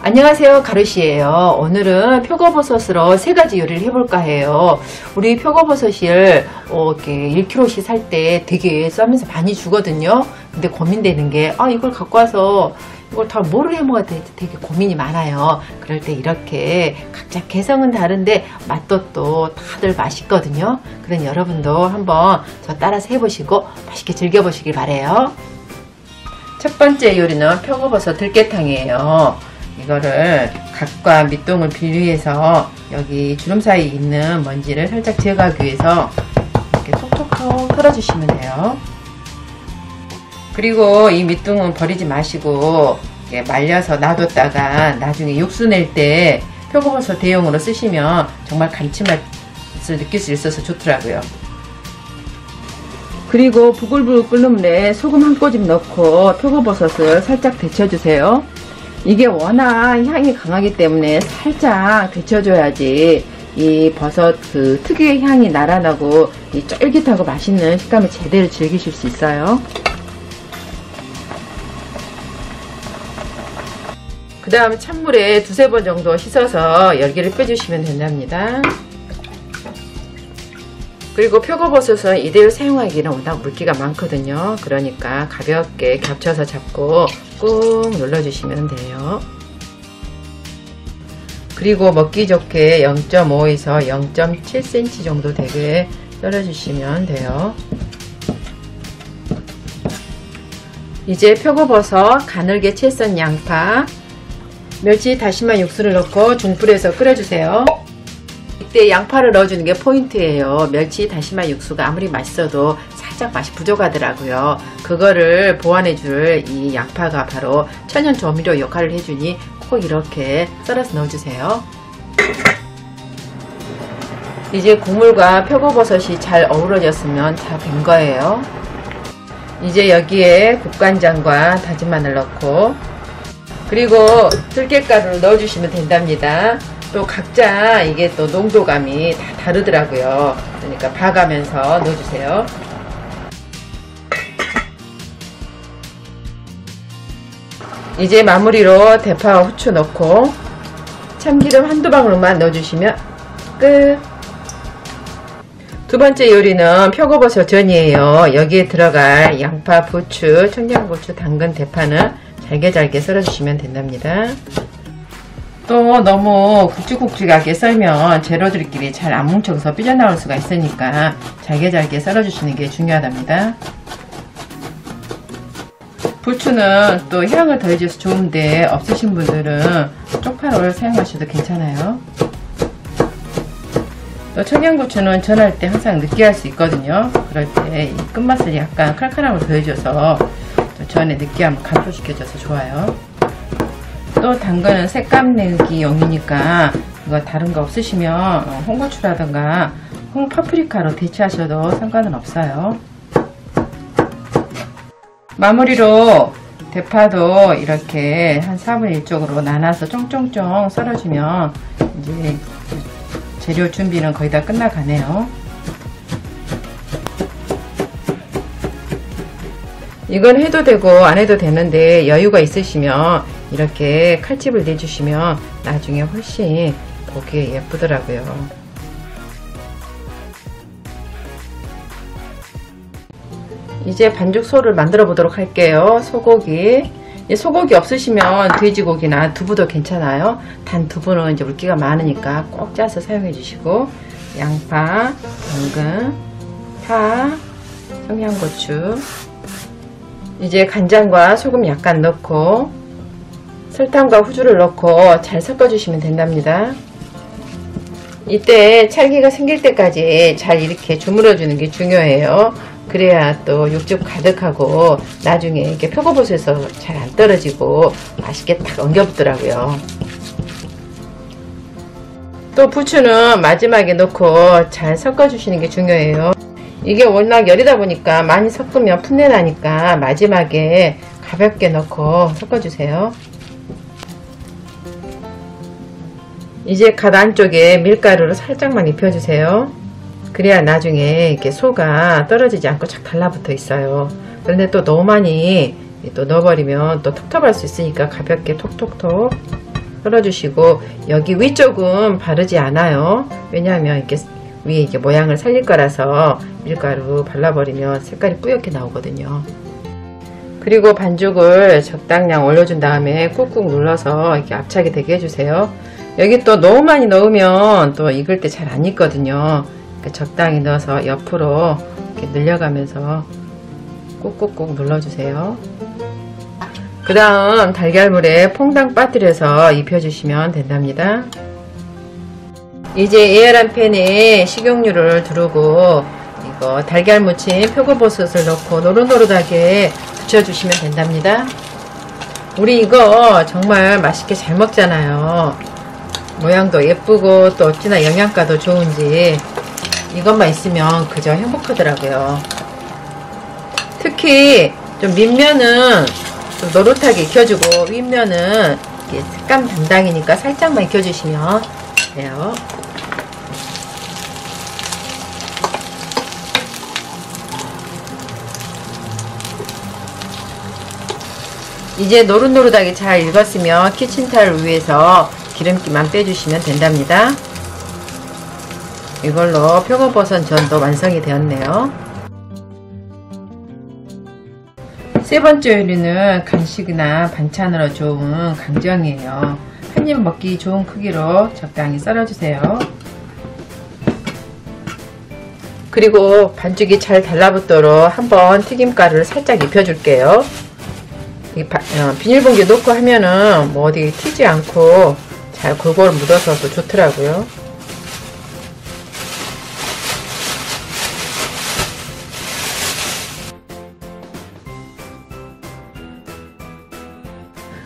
안녕하세요, 가르시예요. 오늘은 표고버섯으로 3가지 요리를 해볼까 해요. 우리 표고버섯을 이렇게 1kg씩 살 때 되게 싸면서 많이 주거든요. 근데 고민되는 게 이걸 갖고 와서 이걸 다 뭐를 해 먹어야 될지 되게 고민이 많아요. 그럴 때 이렇게 각자 개성은 다른데 맛도 또 다들 맛있거든요. 그럼 여러분도 한번 저 따라서 해보시고 맛있게 즐겨보시길 바래요. 첫 번째 요리는 표고버섯 들깨탕이에요. 이거를 각과 밑동을 분리해서 여기 주름 사이에 있는 먼지를 살짝 제거하기 위해서 이렇게 톡톡톡 털어주시면 돼요. 그리고 이 밑둥은 버리지 마시고 말려서 놔뒀다가 나중에 육수 낼 때 표고버섯 대용으로 쓰시면 정말 감칠맛을 느낄 수 있어서 좋더라고요. 그리고 부글부글 끓는 물에 소금 한 꼬집 넣고 표고버섯을 살짝 데쳐주세요. 이게 워낙 향이 강하기 때문에 살짝 데쳐줘야지 이 버섯 그 특유의 향이 날아나고 이 쫄깃하고 맛있는 식감을 제대로 즐기실 수 있어요. 그 다음에 찬물에 2-3번 정도 씻어서 열기를 빼주시면 된답니다. 그리고 표고버섯은 이대로 사용하기는 워낙 물기가 많거든요. 그러니까 가볍게 겹쳐서 잡고 꾹 눌러주시면 돼요. 그리고 먹기 좋게 0.5에서 0.7cm 정도 되게 썰어주시면 돼요. 이제 표고버섯, 가늘게 채 썬 양파, 멸치 다시마 육수를 넣고 중불에서 끓여주세요. 이때 양파를 넣어주는 게 포인트예요. 멸치 다시마 육수가 아무리 맛있어도 살짝 맛이 부족하더라고요. 그거를 보완해줄 이 양파가 바로 천연 조미료 역할을 해주니 꼭 이렇게 썰어서 넣어주세요. 이제 국물과 표고버섯이 잘 어우러졌으면 다 된 거예요. 이제 여기에 국간장과 다진 마늘 넣고 그리고 들깨가루를 넣어주시면 된답니다. 또 각자 이게 또 농도감이 다 다르더라고요. 그러니까 봐가면서 넣어주세요. 이제 마무리로 대파와 후추 넣고 참기름 한두 방울만 넣어주시면 끝! 두 번째 요리는 표고버섯 전이에요. 여기에 들어갈 양파, 부추, 청양고추, 당근, 대파는 잘게 썰어주시면 된답니다. 또 너무 굵직굵직하게 썰면 재료들끼리 잘 안 뭉쳐서 삐져나올 수가 있으니까 잘게 썰어주시는 게 중요하답니다. 부추는 또 향을 더해줘서 좋은데 없으신 분들은 쪽파를 사용하셔도 괜찮아요. 또 청양고추는 전할 때 항상 느끼할 수 있거든요. 그럴 때 이 끝맛을 약간 칼칼함을 더해줘서 전에 느끼함을 감소시켜줘서 좋아요. 또 당근은 색감 내기 용이니까 이거 다른 거 없으시면 홍고추라든가 홍파프리카로 대체하셔도 상관은 없어요. 마무리로 대파도 이렇게 한 4분의 1쪽으로 나눠서 쫑쫑쫑 썰어주면 이제 재료 준비는 거의 다 끝나가네요. 이건 해도 되고 안 해도 되는데 여유가 있으시면 이렇게 칼집을 내주시면 나중에 훨씬 보기에 예쁘더라고요. 이제 반죽소를 만들어 보도록 할게요. 소고기. 소고기 없으시면 돼지고기나 두부도 괜찮아요. 단 두부는 이제 물기가 많으니까 꼭 짜서 사용해 주시고 양파, 당근, 파, 청양고추, 이제 간장과 소금 약간 넣고 설탕과 후주를 넣고 잘 섞어주시면 된답니다. 이때 찰기가 생길 때까지 잘 이렇게 주물러 주는 게 중요해요. 그래야 또 육즙 가득하고 나중에 이렇게 표고버섯에서 잘 안 떨어지고 맛있게 딱 엉겨붙더라고요. 또 부추는 마지막에 넣고 잘 섞어주시는 게 중요해요. 이게 워낙 열이다 보니까 많이 섞으면 풋내 나니까 마지막에 가볍게 넣고 섞어주세요. 이제 갓 안쪽에 밀가루를 살짝만 입혀주세요. 그래야 나중에 이렇게 소가 떨어지지 않고 착 달라붙어 있어요. 그런데 또 너무 많이 또 넣어버리면 또 텁텁할 수 있으니까 가볍게 톡톡톡 썰어주시고, 여기 위쪽은 바르지 않아요. 왜냐하면 이렇게 위에 이게 모양을 살릴 거라서 밀가루 발라버리면 색깔이 뿌옇게 나오거든요. 그리고 반죽을 적당량 올려준 다음에 꾹꾹 눌러서 이렇게 압착이 되게 해주세요. 여기 또 너무 많이 넣으면 또 익을 때 잘 안 익거든요. 그러니까 적당히 넣어서 옆으로 이렇게 늘려가면서 꾹꾹꾹 눌러주세요. 그 다음 달걀물에 퐁당 빠뜨려서 입혀주시면 된답니다. 이제 에어란 팬에 식용유를 두르고 이거 달걀 무침 표고버섯을 넣고 노릇노릇하게 부쳐주시면 된답니다. 우리 이거 정말 맛있게 잘 먹잖아요. 모양도 예쁘고 또 어찌나 영양가도 좋은지 이것만 있으면 그저 행복하더라고요. 특히 좀 밑면은 좀 노릇하게 익혀주고 윗면은 색감 담당이니까 살짝만 익혀주시면 돼요. 이제 노릇노릇하게 잘 익었으면 키친타올 위에서 기름기만 빼주시면 된답니다. 이걸로 표고버섯 전도 완성이 되었네요. 세 번째 요리는 간식이나 반찬으로 좋은 강정이에요. 한 입 먹기 좋은 크기로 적당히 썰어주세요. 그리고 반죽이 잘 달라붙도록 한번 튀김가루를 살짝 입혀줄게요. 비닐봉지에 넣고 하면은 뭐 어디 튀지 않고 잘 골고루 묻어서 또 좋더라고요.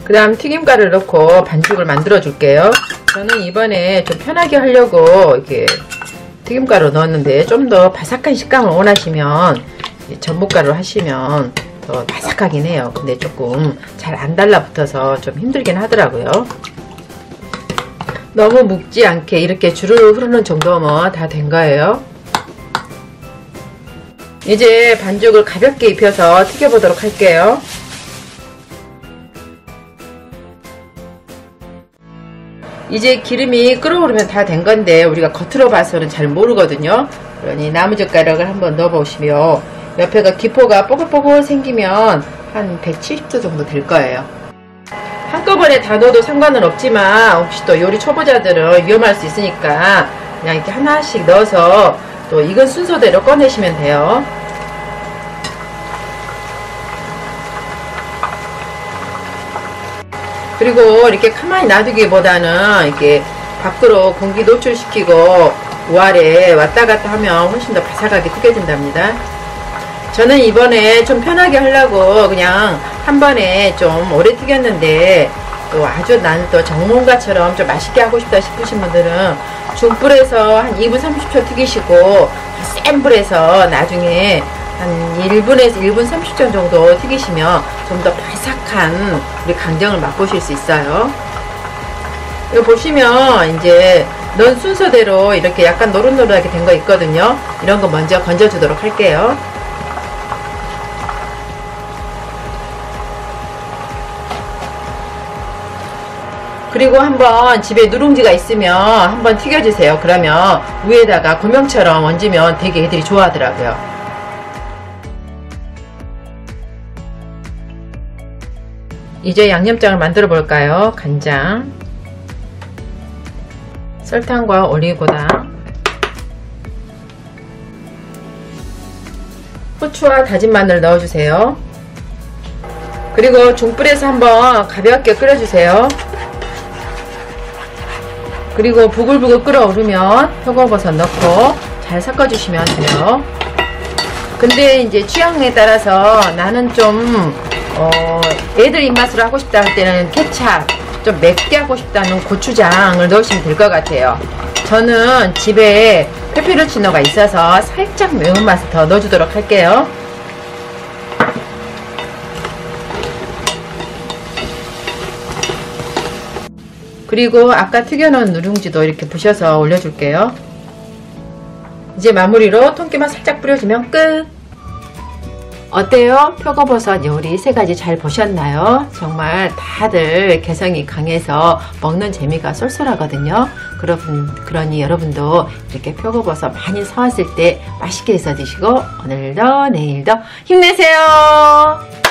그 다음 튀김가루를 넣고 반죽을 만들어 줄게요. 저는 이번에 좀 편하게 하려고 이렇게 튀김가루 넣었는데 좀 더 바삭한 식감을 원하시면 전분가루 하시면 더 바삭하긴 해요. 근데 조금 잘 안 달라붙어서 좀 힘들긴 하더라고요. 너무 묵지 않게 이렇게 주르르 흐르는 정도면 다 된 거예요. 이제 반죽을 가볍게 입혀서 튀겨보도록 할게요. 이제 기름이 끓어오르면 다 된 건데 우리가 겉으로 봐서는 잘 모르거든요. 그러니 나무젓가락을 한번 넣어 보시면 옆에가 기포가 뽀글뽀글 생기면 한 170도 정도 될 거예요. 한꺼번에 다 넣어도 상관은 없지만 혹시 또 요리 초보자들은 위험할 수 있으니까 그냥 이렇게 하나씩 넣어서 또 익은 순서대로 꺼내시면 돼요. 그리고 이렇게 가만히 놔두기보다는 이렇게 밖으로 공기 노출시키고 우아래 왔다 갔다 하면 훨씬 더 바삭하게 튀겨진답니다. 저는 이번에 좀 편하게 하려고 그냥 한 번에 좀 오래 튀겼는데 또 아주 나는 또 전문가처럼 좀 맛있게 하고 싶다 싶으신 분들은 중불에서 한 2분 30초 튀기시고 센 불에서 나중에 한 1분에서 1분 30초 정도 튀기시면 좀 더 바삭한 우리 강정을 맛보실 수 있어요. 이거 보시면 이제 넣은 순서대로 이렇게 약간 노릇노릇하게 된 거 있거든요. 이런 거 먼저 건져 주도록 할게요. 그리고 한번 집에 누룽지가 있으면 한번 튀겨주세요. 그러면 위에다가 고명처럼 얹으면 되게 애들이 좋아하더라고요. 이제 양념장을 만들어 볼까요? 간장, 설탕과 올리고당, 후추와 다진 마늘 넣어주세요. 그리고 중불에서 한번 가볍게 끓여주세요. 그리고 부글부글 끓어오르면 표고버섯 넣고 잘 섞어주시면 돼요. 근데 이제 취향에 따라서 나는 좀 애들 입맛으로 하고 싶다 할 때는 케찹, 좀 맵게 하고 싶다는 고추장을 넣으시면 될 것 같아요. 저는 집에 페페로치노가 있어서 살짝 매운맛을 더 넣어주도록 할게요. 그리고 아까 튀겨놓은 누룽지도 이렇게 부셔서 올려줄게요. 이제 마무리로 통깨만 살짝 뿌려주면 끝. 어때요? 표고버섯 요리 3가지 잘 보셨나요? 정말 다들 개성이 강해서 먹는 재미가 쏠쏠하거든요. 그러니 여러분도 이렇게 표고버섯 많이 사왔을 때 맛있게 해서 드시고 오늘도 내일도 힘내세요.